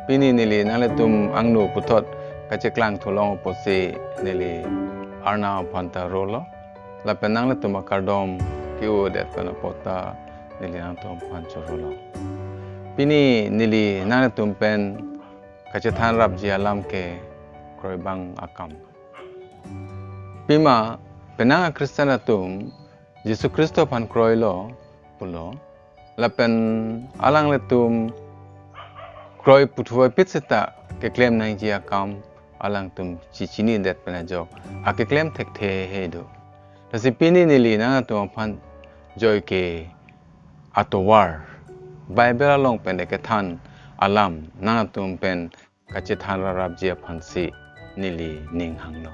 Pini nili naletum angnu putot kacheklang tulong posi nili arna panta rolo. Lapen naletum akardom kiu det pena pota nili naletum pancho rolo. Pini nili naletum pen kachethan rap ji alam ke kroi-bang akam. Pima penang Khristian atum Jisu Kristo pan kroi-lo pulo. Lapen alang letum kroi putuai pitseta ke klaim nang ji akam alang tum cichini det penajok ake klaim thek the hedo. Tasi pini nili nang tum pan joy ke atowar Bible long pen ke than alam nang tum pen kachethan rap ji phansi nili ning hanglo.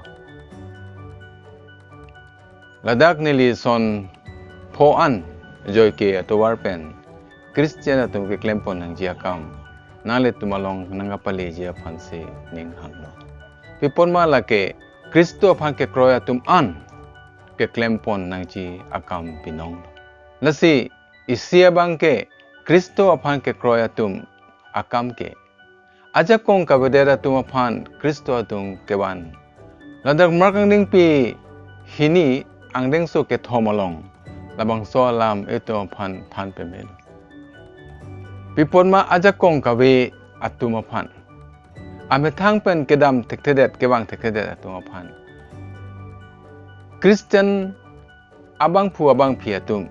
Ladak nili son po an joy ke atowar pen Khristian atum ke klaim pon nang ji akam nale tumalong nangapali jia phansi ning hanglo. Pipon mala ke Kristo phan ke kroi atum an ke klempon nang ji akam pinong. Lasi isia bang ke Kristo phan ke kroi atum akam ke aja kong kabedera tum phan Kristo atum kewan. Ladak markang ding pi hini angdeng so ke thomalong Halabangso alam ito phan than pemel. Pipon ma aja kong kawe atuma phan. Ame thang pen kedam thek-thedet kewang thek-thedet atuma phan. Khristian abang phu abang phi atum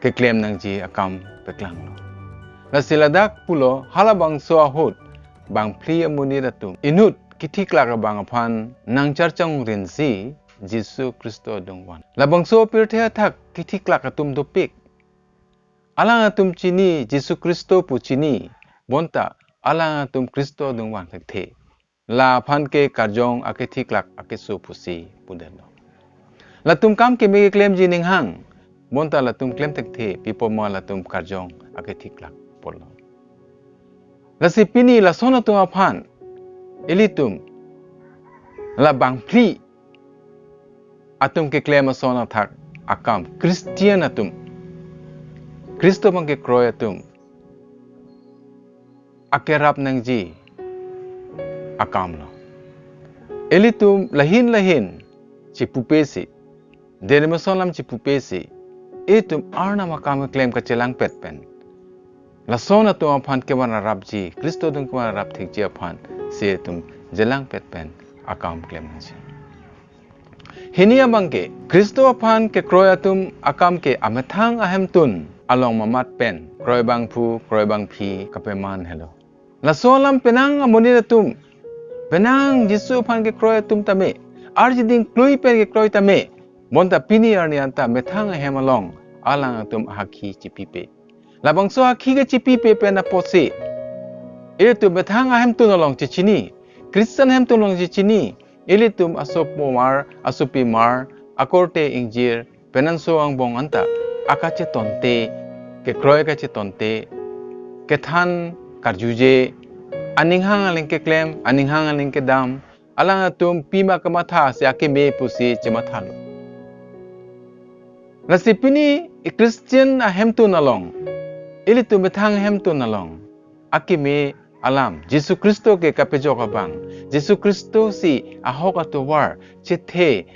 ke klaim nang ji akam peklanglo. Nasiladak pulo Halabangso ahut bangphli monit atum inut thi-klak bang aphan nang-charchongrinsi Jisu Kristo dongwan. Halabangso pirthe thak thi-klak atum dopik. Alang atum chini Jisu Kristo pu chini bonta alang atum Kristo dongwan thek la phan ke karjong ake thi-klak ake su pusi pudelo. Latum kam ke me claim ji ning hang bonta latum claim thek pipo ma latum karjong ake thi-klak polo. Lasi pini la sona tum aphan elitum la bangphli atum ke claim sona thak akam Khristian atum Kristo bang ke kroi atum akerap nang ji akam lo. Elitum lahin cipupesi dermasolam cipupesi etum arna makam claim ka chelang pet pen. Lasona tum aphan ke wana rap ji Kristo dum ke wana rap thik ji aphan se tum jelang pet pen akam claim nang ji. Hinia bangke Kristo aphan ke kroi atum akam ke amethang AHEMTUM along mamat pen kroi bang phu kroi bang phi kapeman hello. Lasolam penang monit atum penang Jisu aphan ke kroi atum tame arjiding klui pen ke kroi tame bonta pini arni anta methang ahem along alang atum hakhi cipipe. Labangso hakhi ke cipipe pen apose itu methang AHEMTUM along cichini Kristen AHEMTUM along cichini ilitum asop momar asupi mar akorte ingjir penanso ang bong anta akache tonte ke kroi kache tonte ke than karjuje aninghang aling ke claim aninghang aling ke dam alang atum pima kamatha se ake me pusi chemathalo. Nasipini Christian AHEMTUM along ilitum bethang AHEMTUM along ake me alam Jisu Kristo ke kapejo kabang Jisu Kristo si ahok atowar chethe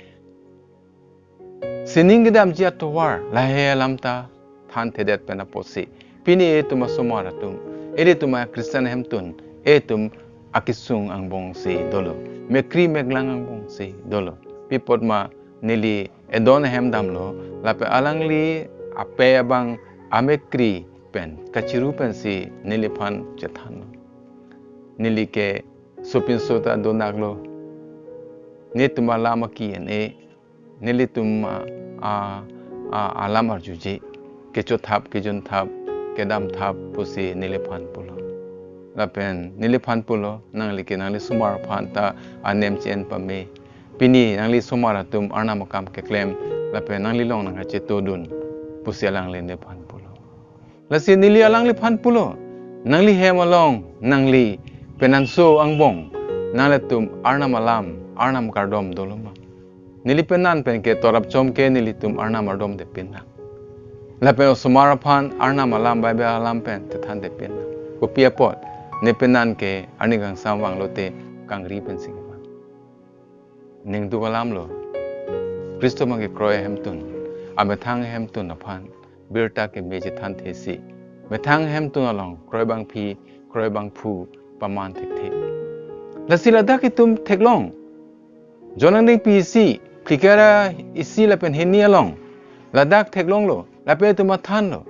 siningdam ji atowar lahe alam ta than thedet pena posi pini etum asomaratum etum Christian AHEMTUM etum akisung ang bongsi dolo mekri meglang ang bongsi dolo pipot ma nili edon AHEMTUM lape alangli ape abang amekri pen kachiru pen si nili phan chethan nili ke sopin sota donaglo nituma lama kian nili tuma alamar juji kecho thap kejon thap kedam thap pusi nili phan pulo lapen nili phan pulo nangli ke nangli sumar phan ta anem chen pame pini nangli sumar atum arna makam ke claim lapen nangli long nang che todun pusi alangli ne phan pulo lasi nili alangli phan pulo nangli hemalong nangli penanso ang bong nalatum arnam alam arnam kardom doloma nilipenan pen ke torap chom ke nilitum arnam ardom de pinna lapen sumara phan arnam alam bible alam pen te than de pinna ko pia pot nepenan ke anigang samwang lote kang ripen singapan. Ning dugalam lo, Kristo mangi kroi AHEMTUM, amethang AHEMTUM aphan, birta ke meji than thesi, methang AHEMTUM along, kroi bangphli, kroi bangphu, paman thek. Lasi ladak itum thek-long, jonang ding PC, klikera isi lapen hini along, ladak thek-long-lo, lapen itum athan lo.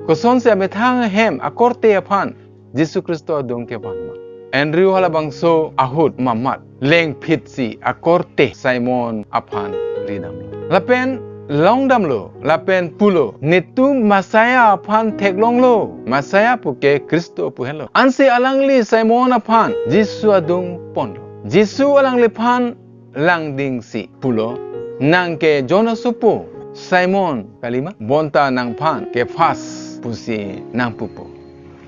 Kuson se amethang AHEM akorte aphan, Jisu Kristo adong ke panma. Andrew Halabangso ahut mamat, leng pitsi akorte Simon aphan ridam. Lapen longdam-lo, lapen pulo, netu masaya aphan thek-long-lo, masaya puke Kristo puhelo. Ansi alangli Simon aphan, Jisu adong ponlo. Jisu alangli phan langding si pulo, nangke Jonas supo, Simon kalima, bonta nang phan ke fas pusi nang pupo.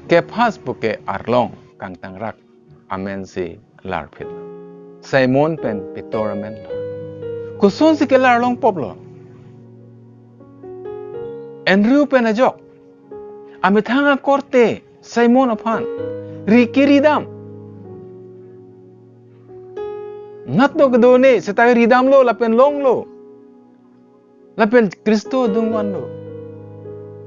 Ke fas puke arlong kang tangrak, amen si larpit. Simon pen pictoramen. Kuson si ke larlong poplo. Andrew pen ajok. Amethanga korte Simon aphan. Rikiridam. Natno kedone setagi ridam lo lapen long lo. Lapen Kristo dungwan lo.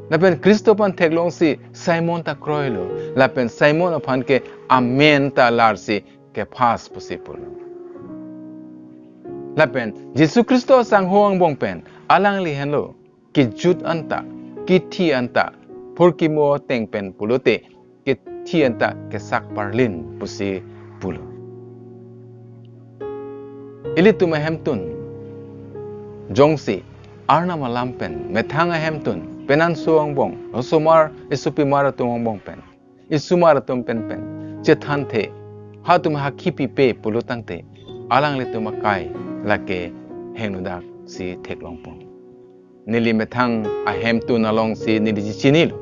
Lapen Kristo pan thek-longsi Simon ta kroi lo. Lapen Simon aphan ke amen ta larsi ke pas pusipul. Lapen Jisu Kristo sang hoang bong pen alangli henlo ki jut anta ki thi anta purki mo teng pen pulote ki thi anta ke sak parlin pusi pulo. Ilitum AHEMTUM jongsi arna malampen methang AHEMTUM penan suang bong osomar isupi maratung bong pen isumaratum pen chethan the hatum hakipi pe pulutang te alangli tumakai lake henudak si thek-longpong. Nili methang AHEMTUM along si nili chinilo.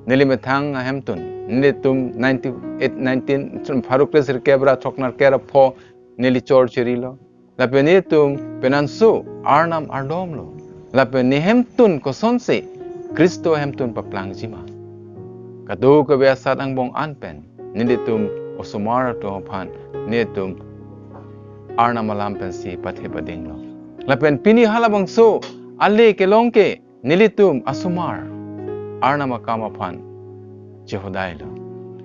Nili methang AHEMTUM nili tum 19 farukles kebra choknar kera pho nili chor chirilo. Lapen itum penansu arnam ardomlo. Lapen AHEMTUM kosonse Kristo AHEMTUM paplang jima. Kadu kebiasaan ang bong anpen nilitum osomara to aphan nitum arna malampen si pathe padinglo. Lapen pini halabangso alle ke longke nilitum asumar arna makam aphan jehodailo.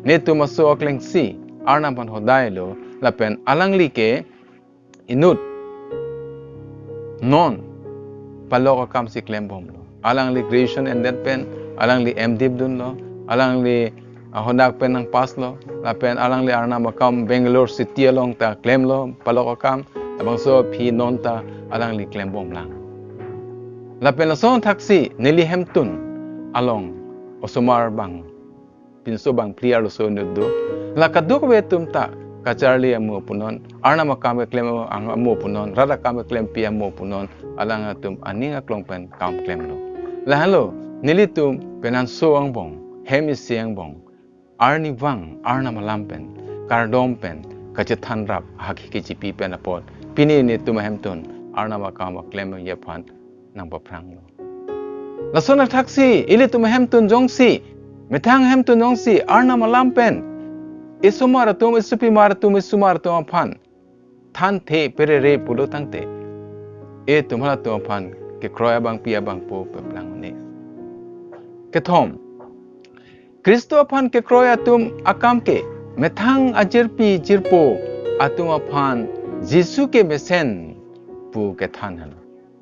Nitum aso aklengsi arna pan hodailo lapen alangli ke inut non palok akam si klembomlo. Alangli creation and that pen alangli mdib dun lo alangli hodak pen ng paslo lapen alangli arna makam Bangalore city along ta claim lo palok akam abangso phi non ta alangli claim bom lang lapen lason taxi nili AHEMTUM along osomar bang pinso bang clear lo so nudo la kaduk betum ta kacharli amu punon arna makam claim ang amu punon rada kam claim pi amu punon alang atum aninga klongpen kam claim lo lahalo nilitum penan so ang bong hemi siang bong arni wang arna malampen kardom pen kachethan rap hakiki chipi pen apot pini ni tum AHEMTUM arna makam claim yaphan nang baprang lo lasona taxi ili tum AHEMTUM jongsi methang AHEMTUM jongsi arna malampen isumaratum isupi maratum isumaratum aphan than the perere pulo tangte e tumhala tum aphan ke kroya bang pia bang po peplang ne kethom Kristo aphan ke kroya tum akam ke methang ajerpi jirpo atum aphan Jisu ke mesen pu ke than halo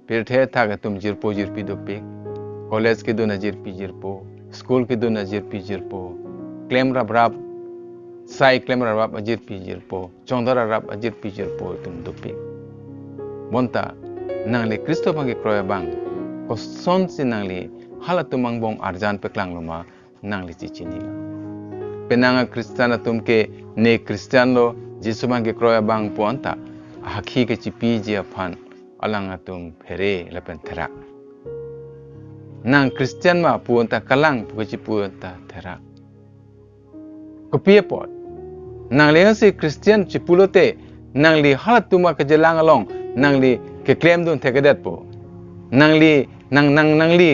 pirthe tha ke tum jirpo jirpi dope college ke dona jirpi jirpo school ke dona jirpi jirpo claim rab sai claim rab jirpi jirpo chongdara rab jirpi jirpo tum dope bonta nangli Kristo bang ke kroya bang ko son si nangli halatum ang bong arjan peklang luma nangli chichini penanga Khristian atum ke ne Khristian lo Jisu bang ke kroya bang po anta hakhi ke chipi ji aphan alang atum phere lapen thera nang Khristian ma pu anta kalang pu chi pu anta thera ko pie pot nangli si Khristian chipulote nangli halatuma ke jelang along nangli ke claim dun thek-longsi po nangli nangli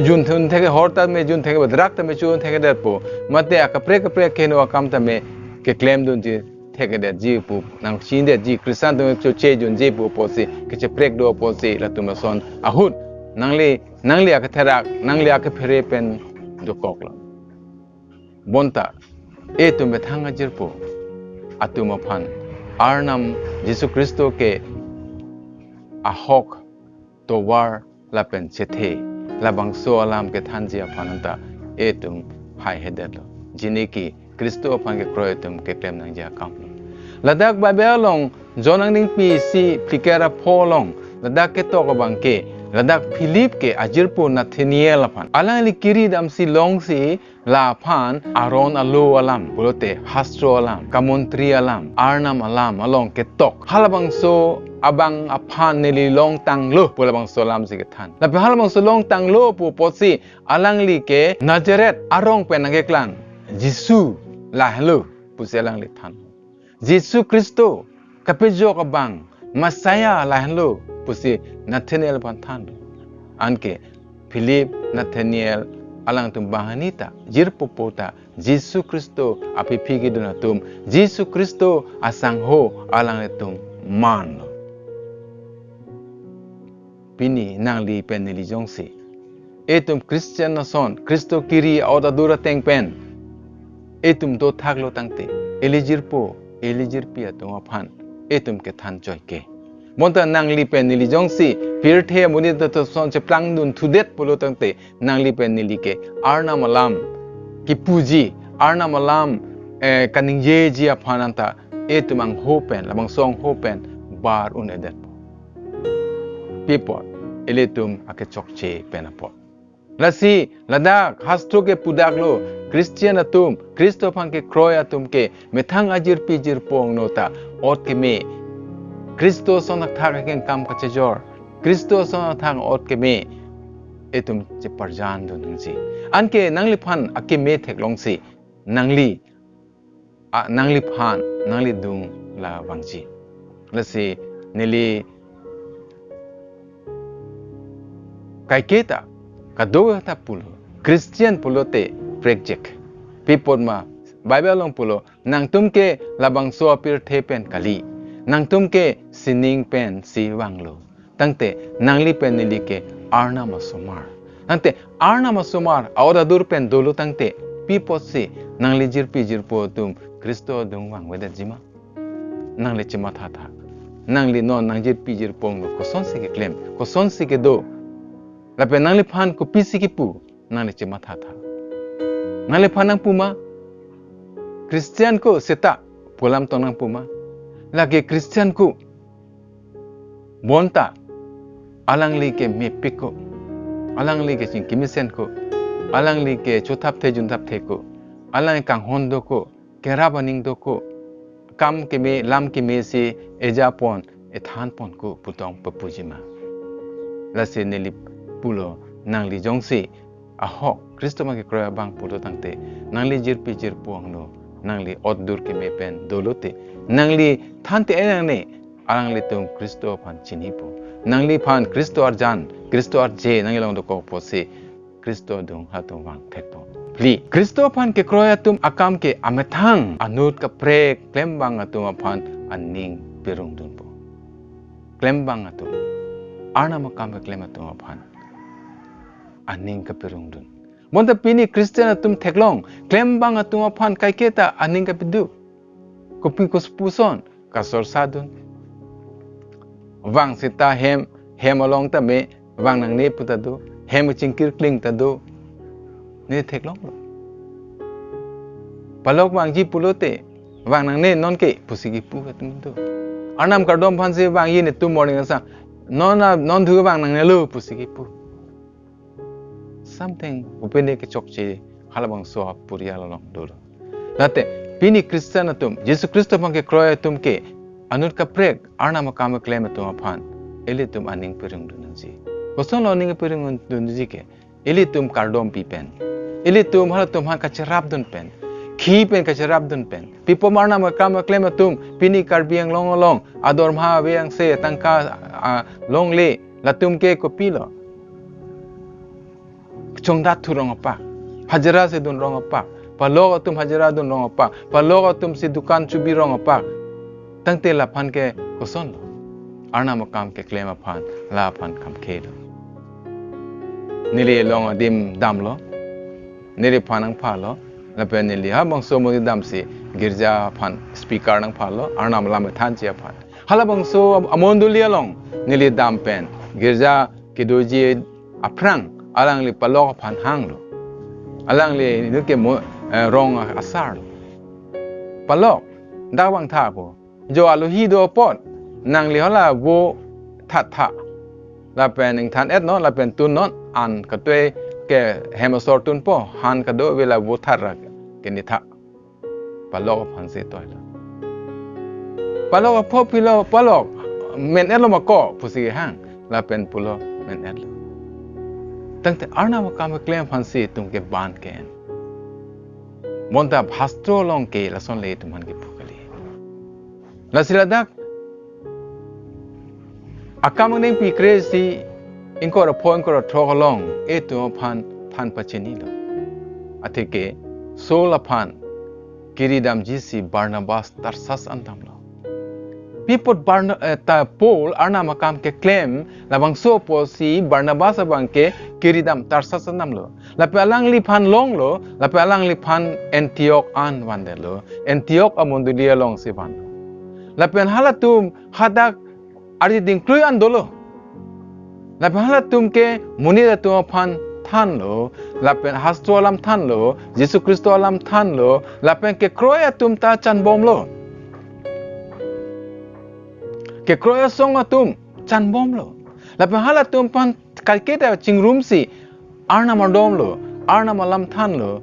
jun thun theke horta me jun theke badrak ta me chun theke der po mate akapre ke no akam ta me ke claim dun ji theke der ji pu nang chin der ji Khristian tu cho che jun ji pu po si ke che prek do po si la tu ma son ahut nangli akatherak nangli akaphere pen do kokla bonta e tu me thanga jir po atuma phan arnam Jisu Kristo ke ahok to war lapen chethe Halabangso alam ke thanji aphananta etum hai hedetlo jiniki Kristo aphan ke kroi-asong ke claim nang ja kam ladak babelong jonang ning pi si plikera pholong ladak ke to bang ke ladak Philip ke ajirpo Nathaniel aphan alangli kiri dam si long si lapan aron alo alam bulote hastro alam kamontri alam arnam alam along ke tok Halabangso abang aphan nili long tang lo Halabangso lam si ke than la Halabangso long tang lo pu posi alangli ke Nazaret arong pe nang klang Jisu la hello pu se alangli than Jisu Kristo kapejo kabang Masaya la hello pu si Nathaniel pan than anke Philip Nathaniel alang tum bahanita jirpopota Jisu Kristo api phigi duna tum Jisu Kristo asang ho alang tum man pini nangli pen nili jongsi etum Khristian na son Kristo kiri auda dura teng pen etum do thak-lo tangte elijirpi atum aphan etum ke than joy ke monta nangli pen nili jongsi pirthe monit to son che plang dun thudet polo tangte nangli pen nili ke arnam alam ki puji arnam alam kaningye ji aphananta etumang hopen labang song hopen bar unedet people eletum ake chokche penapot lasi ladak hastro ke pudaklo Khristian atum Kristo phang ke kroi atum ke methang ajir pijir pong nota ot ke me Kristo sonak thak ken kam ka chejor Kristo sonak thang ot ke me etum che parjan dun nungsi anke nangli phan ake me thek-longsi nangli phan nangli dung la wangji lasi nili kaiketa kadoga ta pulo Khristian pulo te prejek pipod ma Bible long pulo nang tumke Halabangso apir the pen kali nang tumke sining pen si wanglo tangte nangli pen nili ke arna masumar tangte arna masumar auda dur pen dolo tangte pipod si nangli jirpo tum Kristo dung wang wedet jima nangli chima tha nangli non nang jirpo ngo koson si ke claim koson si ke do lape nangli phan ko pisi ki pu nangli chima tha nangli phan nang puma Khristian ko seta polam tonang puma lagi Khristian ko bonta alangli ke mepik ko alangli ke sing kimisen ko alangli ke chotap the juntap the ko alang kang hondo ko kerabaning do ko kam ke me lam ke me si ejapon ethan pon ko putong papujima lase neli pulo nangli jongsi ahok Kristo ma ke kroya bang pulo tangte nangli jirpi jirpuang no nangli oddur ke me pen dolote nangli thante enang alangli tum Kristo phan chinipo nangli phan Kristo arjan Kristo arje nangli long do ko pose Kristo dung hatung wang thekpo pli Kristo phan ke kroya tum akam ke amethang anut ka prek klembang atum phan anning pirung dun po klembang atum arna makam ke klem atum phan anning ka pirung dun monta pini Khristian atum thek-long klembang atum phan kaiketa anning ka pidu kopi ko spuson kasor sadun wang sita hem along ta me wang nang ne putado hem chingkir kling tado ne thek-long lo palok wang ji pulote wang nang ne non ke pusigi pu ka tum do anam kardom phan se wang yi ne tu morning sa non thu wang nang ne lo pusigi pu something upene ke chokche Halabangso puria long do late pini Khristian atum Jisu Kristo phang ke kroi atum ke anut ka prek arna makam claim atum aphan elitum aning pirung dunji koson loning pirung dunji ke elitum kardom pi pen elitum halatum ha ka cherap dun pen khi pen ka cherap dun pen pipo marna makam claim atum pini karbiang long ador ma beang se tangka long le latum ke kopilo chongdat tu rong apa, hajara se dun rong apa, palok atum hajara dun rong apa, palok atum si dukan cubi rong apa, tang te lapan ke koson lo, arna makam ke claim aphan, lapan kam ke lo. Nili long adim dam lo, nili panang pa lo, lapen nili Halabangso mo dam si girja aphan speaker nang pa lo, arna malam than chi aphan. Halabangso amondulia long, nili dam pen, girja kidoji aprang, alangli palok aphan hang lo. Alangli nuke mo rong asar lo. Palok, dawang tha po. Jo aluhi do pot, nang li hala wo that tha. Lapen ning than et no, lapen tun non, an katwe ke hemasor tun po, han kado vela wo that ra ke ni tha. Palok aphan se toy lo. Palok po pilo palok, men et lo mako pusi hang, lapen pulo men et lo. Tangte arna makam claim phansi tum ke ban ken. Monta bhastro long ke la son le tuman ke phukali. La siladak akam ning pi kresi inko ra phon ko ra thok long e tu phan than pacheni lo. Atheke sol aphan kiridam jisi Barnabas Tarsas antam lo. Pipot Paul arna makam ke claim Halabangso po si Barnabas abang ke kiridam Tarsas anam lo. Lape Alangli phan long lo, lape Alangli phan Antiok an vandet-lo, Antiok amondulia long si van lo. Lape halatum hadak arji ding kroi andolo. Lape halatum ke monit tu phan than lo, lape hasto alam than lo, Jisu Kristo alam than lo, lape ke kroi-atum ta thanbomlo. Ke kroi-asong atum thanbomlo. Lape halatum phan kalketa chingrumpik-lo, arna madom-lo, arna malam than lo,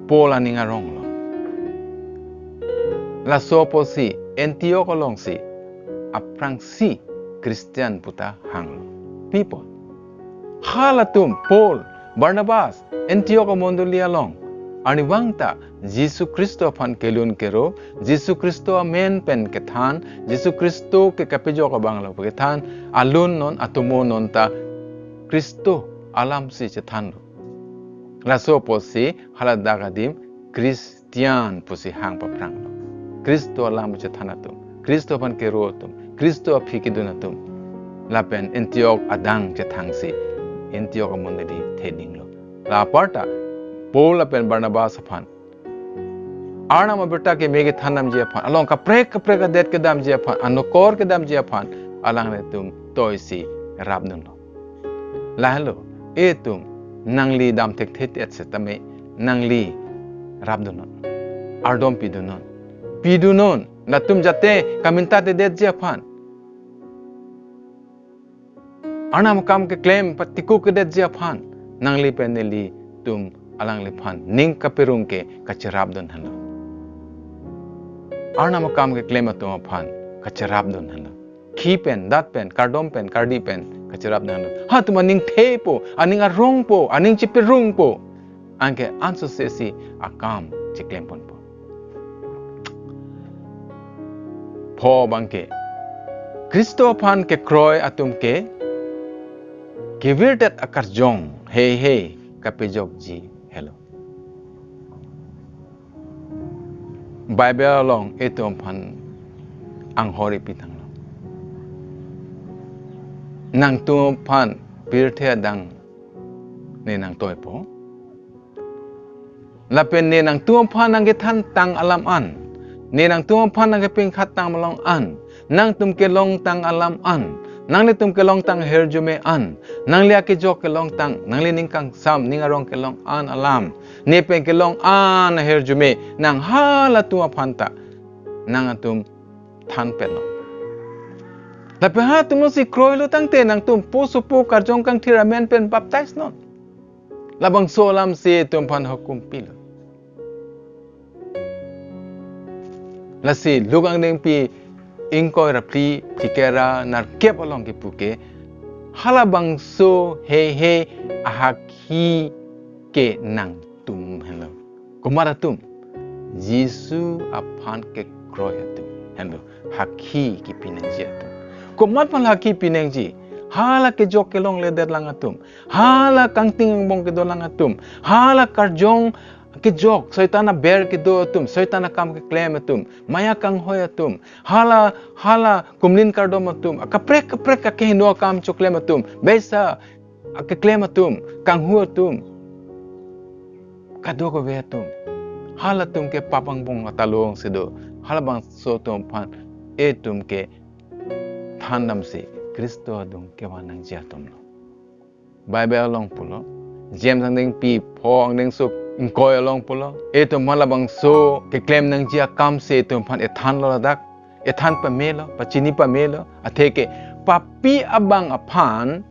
pola ninga rong lo. La sopo si Antiok long si aprang si Khristian puta hang lo. People. Halatum, Paul, Barnabas, Antiok amondulia long. Ani wangta Jisu Kristo phan kelun kero, Jisu Kristo amen pen ke than, Jisu Kristo ke kapejo ka banglo ke than, alun non atumo non ta Kristo alam si che than lo. La sopo si haladak adim Khristian pusi hang pa prang lo. Kristo alam che than atum, Kristo phan kero atum, Kristo apikidun atum. Lapen Antiok adang che thang si, Antiok amondedi theding lo. La parta Paul lapen Barnabas aphan. Arna ma berta ke mege thanam je aphan. Along ka prek det ke dam je aphan. Anokor ke dam je aphan. Alang le tum toy si rabnun lo. Lahlo e tum nangli dam thek-thedet se tame nangli rabdunon. Ardom pidunon. Pidunon na tum jate kaminta tedet je aphan. Arna makam ke claim patiku ke det je aphan. Nangli peneli tum alangli phan ning kapirung ke kacharabdon halo. Arna makam ke claim atum aphan kacharabdon halo. Khi pen, dat pen, kardom pen, kardi pen kacharabdon halo. Ha tuma ning the po, aning arong po, aning chipirung po. Angke anso sesi akam chi claim pon po. Po bangke Kristo phan ke kroi atum ke kivirtet akarjong hey kapejok ji hello. Bible long etom phan ang hori pitang lo. Nang tu phan pirthe dang ne nang toy po. Lapen ne nang tu phan nang ge than tang alam an. Ne nang tu phan nang ge ping khat tang malong an. Nang tum ke long tang alam an. Nang li tum ke long tang herjume an. Nang li ake jok ke long tang. Nang li ningkang sam ningarong ke long an alam. Ne pen ke long an herjume. Nang halatum apanta. Nang atum than pelo. Lape ha tum si kroi-lo tang te nang tum pusupu karjong kang tiramen pen baptize non. Halabangso lam si tum phan ake-ongpi lo. Lasi lugang ning pi ingkoy rapli tikera nar kep along ki puke Halabangso he ahaki ke nang tum hello kumaratum Jisu aphan ke kroi-atum hello haki ki pinengji atum kumat phan haki pinengji hala ke jok ke long le der lang atum, hala kang ting bong ke do lang atum, hala karjong ke jok soitana ber ke do atum, soitana kam ke claim atum, maya kang hoy atum, hala kumlin kardom atum, kaprek ke hino kam cho claim atum, besa ke claim atum, kang hu atum, kado ko ve atum, hala tum ke papang bong atalong sido, Halabangso tum pan etum ke thandam se Kristo adung ke wanang jiatum lo. Bible along pulo, James ang ding pi po ang ding so ingkoy along pulo. Etum Halabangso ke claim nang jia kam se etum pan ethan lo ladak, ethan pa melo, pa chini pa melo, ateke papi abang aphan,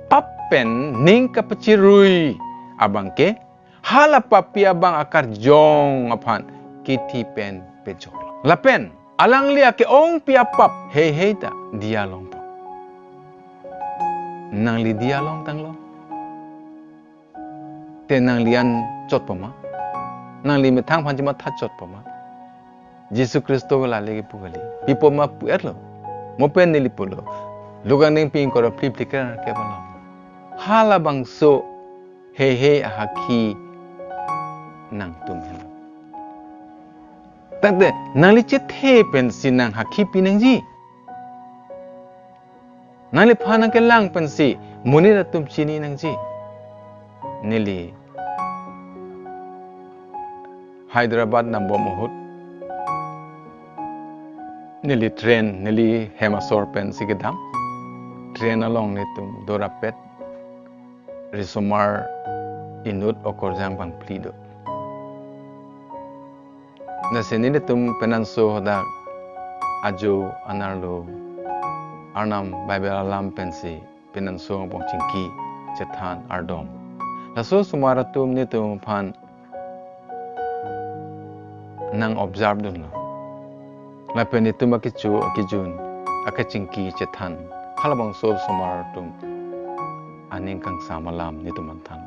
papen ning kapachirui abang ke, hala papi abang akar jong aphan, kiti pen pejok. Lapen, alangli ake-ongpi apap, hei ta, dialong po. Nang li dialong tanglo. Te nang lian chot po ma. Nang li metang panjima ta chot po ma. Jisu Kristo wala lagi pugali. Pipo ma puet lo. Mopen nili pulo. Lugang ning ping koro pliplikar ke balong. Halabangso, hei ahaki nang tumhen. Tante, nang li chethe pen sinang haki pinang ji. Nang li panang ke lang pen si monit atum chini nang ji. Nili Hyderabad nambom ahut. Nili train, nili hemasor pen si gedam. Train along nitum dorapet. Risomar inut okorjang bangphli do. Na senini tum penanso hoda ajo anarlo arnam Bible alam pensi penanso bong chingki chethan ardom laso sumara tum ni tum pan nang observe dun lo la peni tum akichu akijun akachingki chethan Halabangso sumara tum aning kang samalam ni tum anthan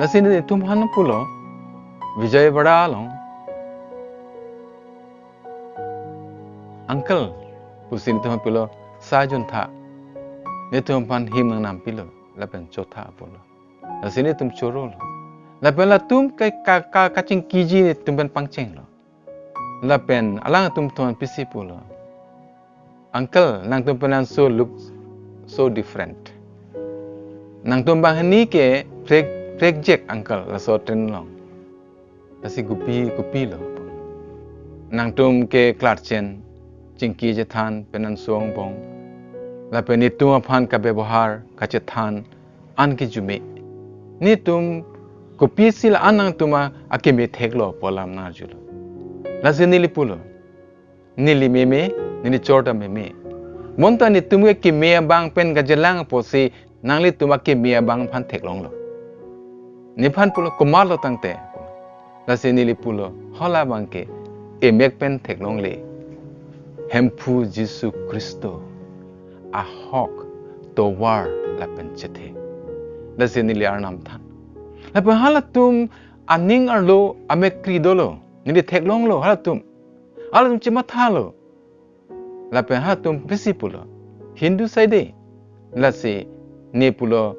la senini tum han pulo Vijay bada long Uncle, pusin itu pilo sajun tha. Itu pan him nang nam pilo, lapen chotha polo. La sini tum choro lo. Lapen la tum kacing kiji ni tum pen pangceng lo. Lapen alang tum tuan pisi polo. Uncle, nang tum penan so looks so different. Nang tum bang ni ke prek jek uncle la so tren long. La si gupi lo. Nang tum ke klarchen chingki jethan penan suang bong la pe nitum aphan ka bebohar ka jethan an ki jume nitum kopi sil anang tuma akeme thek-lo polam na julo la senili pulo nili meme nili chorta meme monta nitum ke me bang pen ga jelang posi nangli tuma ke me bang phan thek-long lo ni phan pulo kumar lo tangte la senili pulo Halabangke emek pen thek-long le Hempu Jisu Kristo ahok towar lapen chethe. Lasi nili arnam than. Lapen halatum aning arlo ame kridolo nili thek-long lo halatum chimathalo. Lapen halatum pisipulo Hindu side lasi nepulo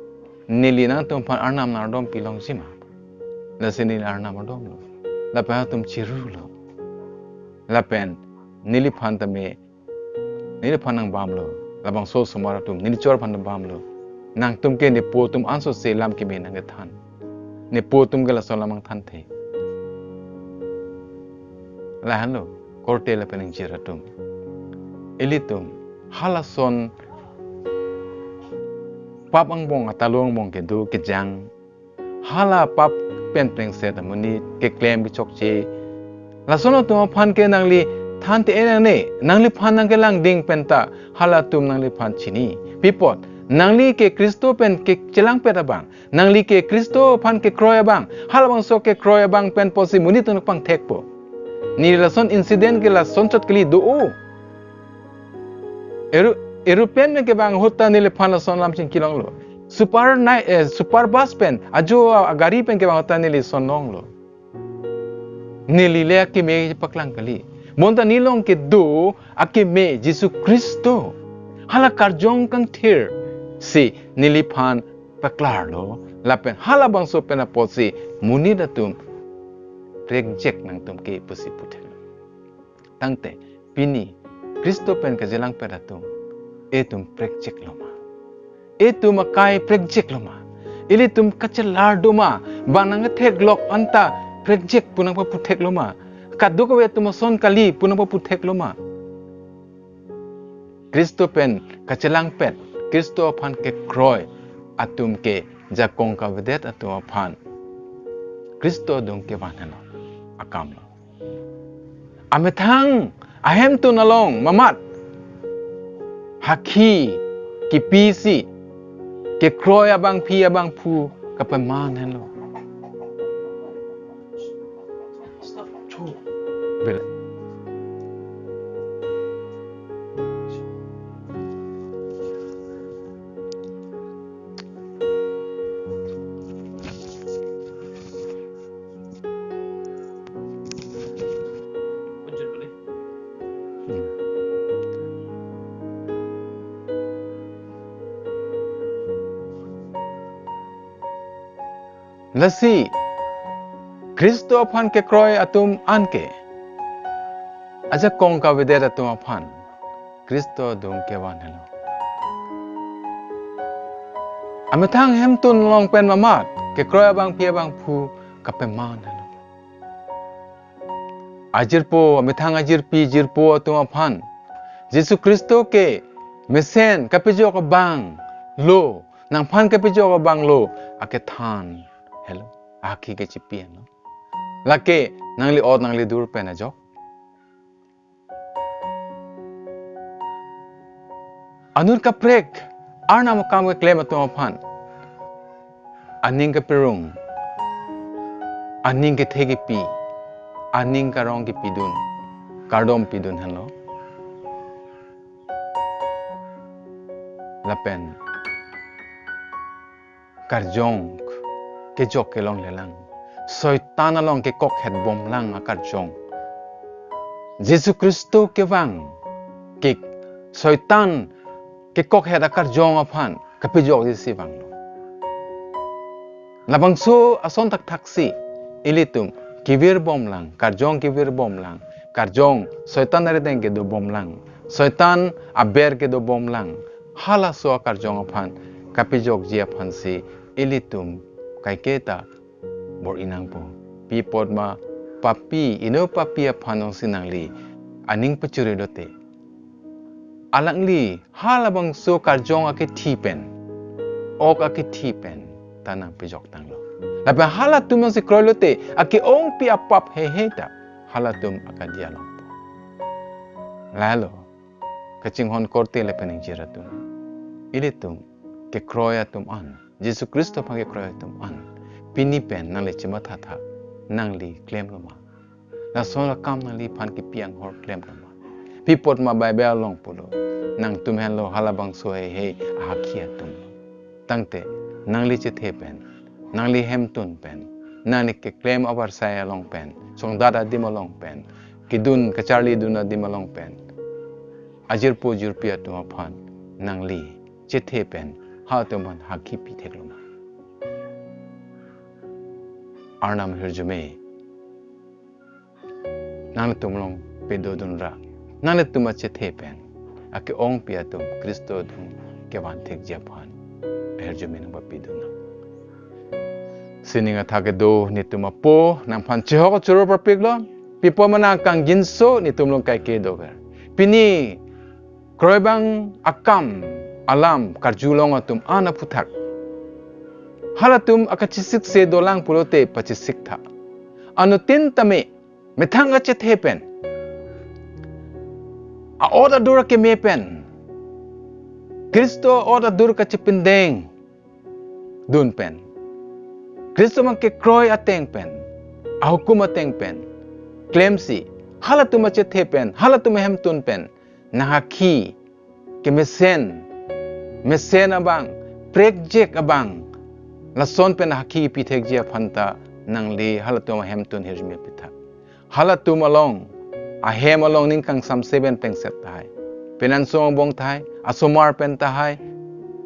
nili nang tum pan arnam nardom pilong jima. Lasi nili arnam ardom lo. Lapen halatum chirulo. Lapen nili phantame nili phanang bamlo labang so sumaratum nili chor phanam bamlo nang tumke ne potum anso se lam ke me nang than ne potum gala solamang than the la hanlo korte la pening jiratum elitum halason pap ang bong atalong bong ke do ke jang hala pap pen pleng se da muni ke claim ke chokche la sono tum phan ke nang li than te enang ne nangli phan nang ke lang ding penta halatum nangli phan chini pipot nangli ke Kristo pen ke chelang peta bang nangli ke Kristo phan ke kroi bang Halabangso ke kroi bang pen posi munit nuk pang thekpo ni lason incident ke la son chot kli do European ke bang hota ni le phan la son lam chin kilong lo super bus pen ajo gari pen ke bang hota ni le son nong lo ni le ke me paklang kali Monta nilong ke do ake me Jisu Kristo Halakarjong kang tir si nilipan paklarlo lapen halabangso penapot si monit atum reject nang tum ke pusi putel. Tangte pini Kristo pen kajelang peratum etum reject loma. Etum akai reject loma. Ili tum kacelar doma banang thek-lok anta reject punang pa putek loma. Kaduk we tum son kali punang pa putek loma. Kristo pen kacelang pet Kristo aphan ke kroi atum ke jakong kavedet atum aphan Kristo dong ke vanelo akamlo amethang AHEMTUM along mamat haki kipisi ke kroi abang pi abang pu kapeman hello bel Lasi Kristo aphan ke kroi atum anke aja kong kavedet atum aphan Kristo dong ke vanelo amethang AHEMTUM long pen mamat ke kroi abang pi abang pu kapeman hello ajirpo amethang ajirpi jirpo atum aphan Jisu Kristo ke mesen kapejo ka bang lo nang phan kapejo ka bang lo ake than hello aki ke chipian no lake nangli od nangli dur pen ajo anur ka prek arna makam ke klem atum aphan aning ka perung aning ke thegi pi aning ka rong ki pidun kardom pidun hello lapen karjong ke jok ke long lelang soitan along ke kok het bom lang akarjong Jesu Kristo ke wang ke soitan ke kok het akarjong aphan kapijok disi wang Halabangso ason tak taksi ilitum kibir bom lang karjong kibir bom lang karjong soitan nare deng ke do bom lang soitan aber ke do bom lang halaso karjong aphan kapijok ji aphan si ilitum kai keta bor inang po pi podma papi ino papi aphanong sinangli aning pacuri dote alangli halabangso karjong ake thipen ok ake thipen tanang pijok tanglo lapen halatum si kroi-lote ake-ongpi apap heheta halatum akadialong po lalo kacinghon korte lepening jiratum ilitum ke kroi atum an Jesu Kristo panggil kroi atum an pinipen nang le cimatata nang li klem loma na sola kam nang li pan ki piang hor klem loma pipot ma Bible long polo nang tumhen lo halabangso he ahakia tum tangte nang li chethe pen nang li AHEMTUM pen nang li ke klem abar saya long pen song dada dim long pen kidun kacharli duna dim long pen ajir po jurpia tum aphan nang li chethe pen halatum haki pi thekloma arnam hirjume nang tumlong pedodun ra nang tumache thepen ake-ongpi atum Kristo dung kewan thek japhan hirjume nang bapiduna sininga thagedo nituma po nang phan chehok churo papiglo pipo mana kang ginso nitumlong kai ke dover pini kroibang akam alam karjulong atum ana puthak halatum akachisik se dolang pulote pachisik tha anutin tame methanga chethepen a oda dura ke mepen Kristo oda dur ka chipindeng dun pen Kristo man ke kroi ateng pen ahukum ateng pen klemsi halatum chethepen halatum AHEMTUM pen nahaki ke mesen abang prekjek abang lason pen haki pithek jia phanta nang li halatum AHEMTUM hirjme pitha halatum along ahem along ning kang sam 7 peng set thai penan song bong thai asomar pen tahai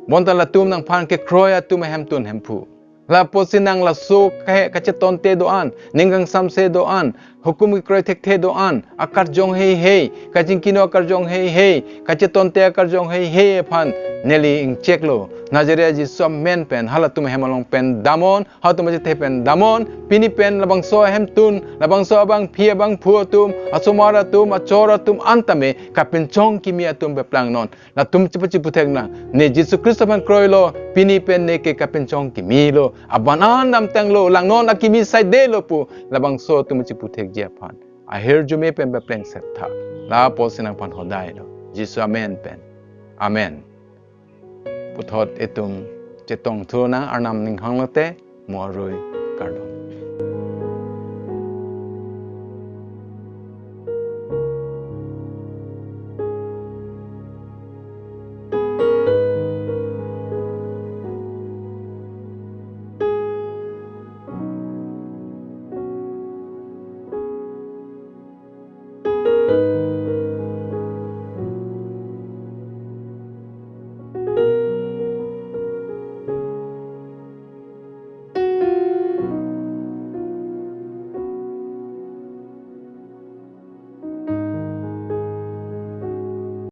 bonta la tum nang phan ke kroi-atum AHEMTUM hempu la posinang la so kacheton te doan ninggang samse doan hukum kroi thek doan akar jong hei kajing kino akar jong hei kacheton te akar jong hei aphan neli ing cheklo Nazaria Jisu men pen halatum hemalong pen damon halatum te pen damon pini pen Halabangso AHEMTUM Halabangso bangphli bangphuatum asomaratum achoratum antame kapin chong kimiatum beplang non la tum chipu thek na ne Jisu Kristo pen kroi-lo pini pen ne ke kapin chong kimilo abanan dam tang-lo lang non akimi sai-de-lo pu Halabangso tum chipu thek je aphan ahir jume pen beplang setha la posinang pan hodai lo Jisu amen pen amen puthot etum chetong thuna arnam ninghang lote moroi kardom